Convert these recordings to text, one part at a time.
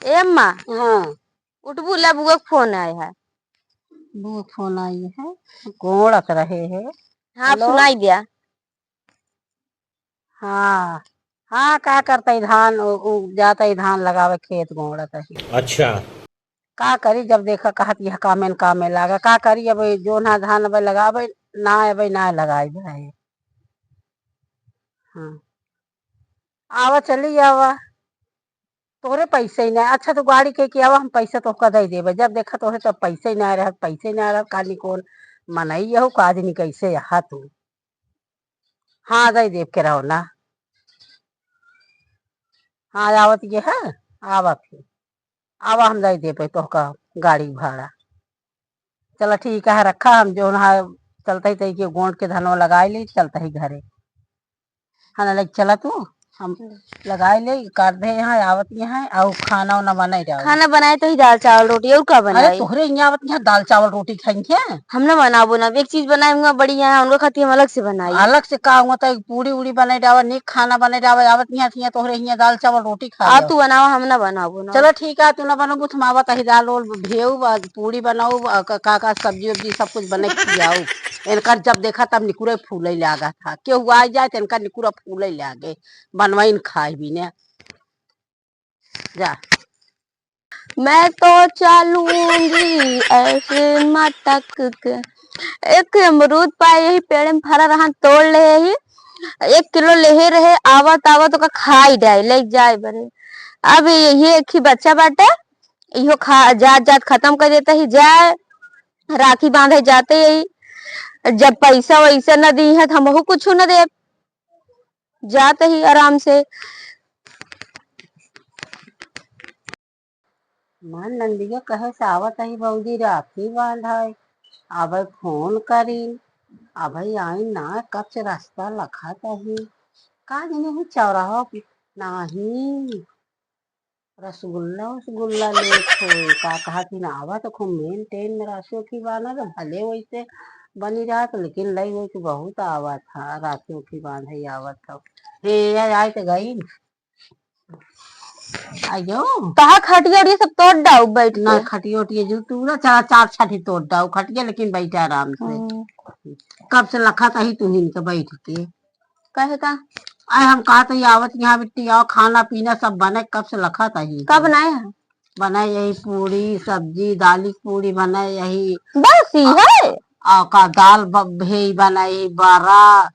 ए अम्मा हाँ उठ बुला, बुआ का फोन आया है। वो फोन आई है, गोड़त रहे है। हाँ अब हेलो। सुनाई दिया। हाँ हाँ, का करता है धान जाता है धान लगावे खेत गोड़त है। अच्छा। का करी जब देखा कहत यह कामे लागा का करी अब जो ना धान अब लगावे ना अब ना लगाई है। हाँ आवा चली आवा, तोरे पैसे ही नहीं। अच्छा तो गाड़ी के आवा, हम पैसा तो दे देवे जब देखा तोरे तब पैसे ही नहीं रह, पैसे ही नहीं रह काली कौन मनई हो का आदमी कैसे यहाँ तू। हाँ दे देव के रहो ना। हाँ आवत ये है, आवा फिर आवा हम दे दे पे तो का गाड़ी भाड़ा। चलो ठीक है रखा, हम जो ना चलते ही तई के गोंड के धनवा लगाए ली चलता ही घरे। हाँ ना लग चला तू, हम लगाए ले काट दे यहाँ आवत यहाँ और खाना वाना बनाई जाओ। खाना बनाए तो ही दाल चावल रोटी, और का अरे बनाई? तोहरे यहाँ आवत यहाँ दाल चावल रोटी खाएंगे। हम ना बनाबो ना, एक चीज बनाऊंगा बढ़िया है, उनको खाती हम अलग से बनाई। अलग से का हुआ तो पूरी उड़ी बनाई जावा, निक खाना बनाई जावा आवत यहाँ थी तोहरे यहाँ दाल चावल रोटी खा आ जाओ। तू बनावा, हम ना बनाबो ना। चलो ठीक है, तू ना बनाबू तुम आवत ही दाल उल भेऊ पूरी बनाऊ का सब्जी वब्जी सब कुछ बने खियाऊ। इनका जब देखा तब निकुरे फूले लागा था, क्यों आ जाए तो इनका निकुरा फूले लागे बनवाइन खाए भी ने। जा मैं तो चलूंगी ऐसे मटक के। एक अमरूद पाए यही पेड़ में फरा रहा, तोड़ ले ही 1 किलो ले रहे, आवत आवत का खाई डाय ले जाए बरे। अब ये एक ही बच्चा बाटे, इहो खा जात जात खत्म कर देता ही जाए, राखी बांधे जाते यही। जब पैसा वैसा न दी है तो हमहू कुछ न दे, जाते ही आराम से। मन नंदिया कहे से आवत ही बऊदी राखी बांधाए, अब फोन करी अब आई ना कब से रास्ता लखा ही का नहीं चौराहा नहीं रसगुल्ला उसगुल्ला ले का कहा कि ना आवा तो खूब मेन टेन में राशियों की बाना तो भले वैसे बनी रहा तो, लेकिन लई हुई तो बहुत आवा था राशियों की बांध ही आवत था। हे आए तो गई आयो कहा खटिया उटिया सब तोड़ डाउ बैठ ना के। खटिया उटिया जो तू ना चार चार छठी तोड़ डाउ खटिया, लेकिन बैठे आराम से। कब से लखा था ही तू ही तो बैठ के कहे का आए हम कहा तो आवत यहाँ बिट्टी आओ खाना पीना सब बने, कब से लखा था ही कब बनाए हैं? बनाए यही पूरी सब्जी दाली पूरी बनाए यही बस ही है। का दाल भी बनाई बड़ा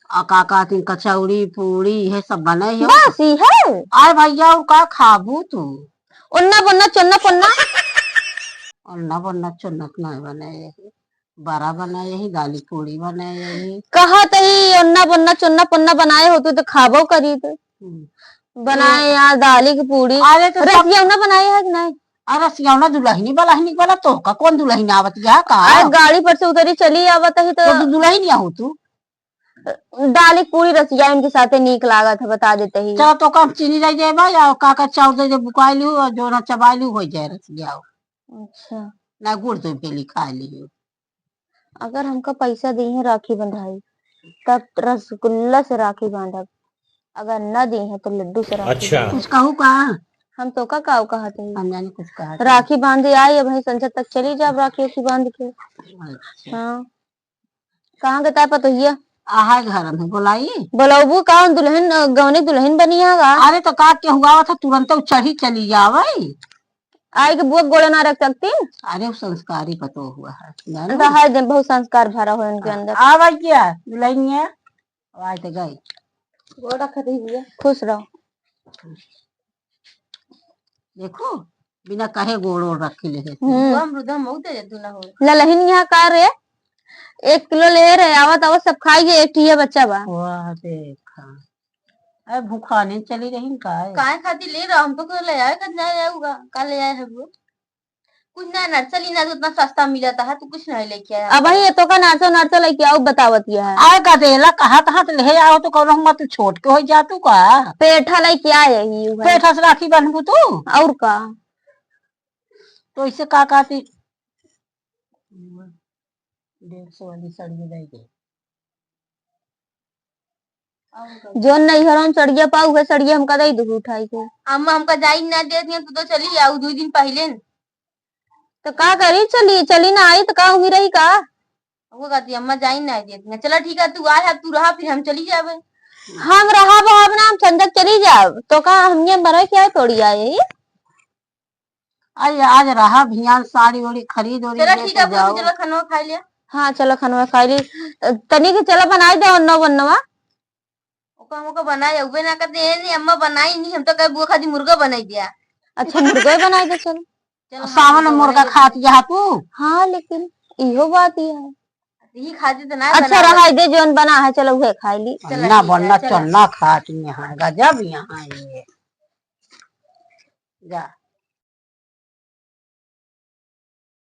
का कहती कचौड़ी पूरी ये सब बनाए हो। बस ही है। आए भैया और का खाबू तू? उन्ना बन्ना चुन्ना पुन्ना अन्ना बन्ना चुन्नत नहीं बनाए यही बड़ा बनाए यही दाली पूरी बनाए यही। कहा तही उन्ना बन्ना चुन्ना पुन्ना बनाए होते तो खाबो करी थे। बनाए यार दाली की पूरी। अरे तो रसिया ना बनाए है कि नहीं? अरे सियावना दुल्हनी बलहनी वाला तो का कौन दुल्हन आवत यहाँ का गाड़ी पर से उतरी चली आवत ही तो दुल्हन या हो तू दाली पूरी रसिया इनके साथ नीक लागत है, बता देते ही। चलो तो कम चीनी रह जाए या काका चाउर दे दे बुकाई लियो और जो ना चबाई लियो हो जाए रसिया। अच्छा ना गुड़ तो पे लिखा लियो। अगर हमका पैसा दी है राखी बंधाई तब रसगुल्ला से राखी बांधब, अगर न दी है तो लड्डू से राखी अच्छा। बांधब। कुछ कहूँ का हम तो का काव कहते हैं हम जाने कुछ कहा राखी बांधे आई, अब संसद तक चली जा राखी की बांध के। अच्छा हाँ कहाँ के ताय पतो हिया आहा घर में बोलाई बोलाबू कौन दुल्हन गौनी दुल्हन बनी है गा? अरे तो का के हुआ था तुरंत चढ़ी चली जावे। आई के बुआ गोड़े ना रख सकती। अरे वो संस्कारी पतो हुआ है तो हर दिन बहुत संस्कार भरा हो उनके अंदर। आ भाई क्या दुल्हनिया आए तो गई गोड़ रखत ही भैया, खुश रहो। देखो बिना कहे गोड़ ओड़ रखी ले ललहिन यहाँ का रे 1 किलो ले रहे आवत आवत सब खाइए, एक ही बच्चा बा। वाह देखा अरे भूखा नहीं चली रही काहे खाती ले रहा, हम तो ले आए कद नहीं आऊंगा कल ले आए है वो कुछ ना नर्सरी ना उतना सस्ता मिला था तू कुछ नहीं लेके आया। अब भाई ये तो का नाचो नाचो लेके आओ बतावत ये है आए का देला कहा कहा तो ले आओ तो कौन मत छोट के हो जा तू का पेठा लेके आए ही पेठा से राखी बनबू तू और का तो इसे का कहती 150 वाली साड़ी दे दे जो नैहरों सड़िया पाऊ है सड़िया हमका दई दूध उठाई के। अम्मा हमका जाई ना देती तू तो चली आओ 2 दिन पहले तो का करी चली चली ना आई तो का हुई रही का। वो कहती अम्मा जाई ना देती। चला ठीक है तू आ तू रहा फिर हम चली जावे। हम रहा भाव ना हम संजक चली जाओ तो का हमने बरे क्या तोड़ी आए। आज रहा भियान साड़ी ओड़ी खरीद ओड़ी चला लेके ठीक है जाओ। चलो खाना खा लिया। हाँ चलो खनवा खाई ली तनी के चलो बनाई दे अन्नो बनवा। ओका हमको बनाए उबे ना करते हैं नहीं अम्मा बनाई नहीं हम तो कह बुआ खाती मुर्गा बनाई दिया। अच्छा मुर्गा ही बनाई दे चलो। चलो सावन मुर्गा खाती जा तू। हाँ लेकिन इहो बात ही है। यही खाती तो ना अच्छा रहा दे जोन बना है चलो वह खाई ली। ना बनना चलना खाती यहाँ गजब यहाँ ये जा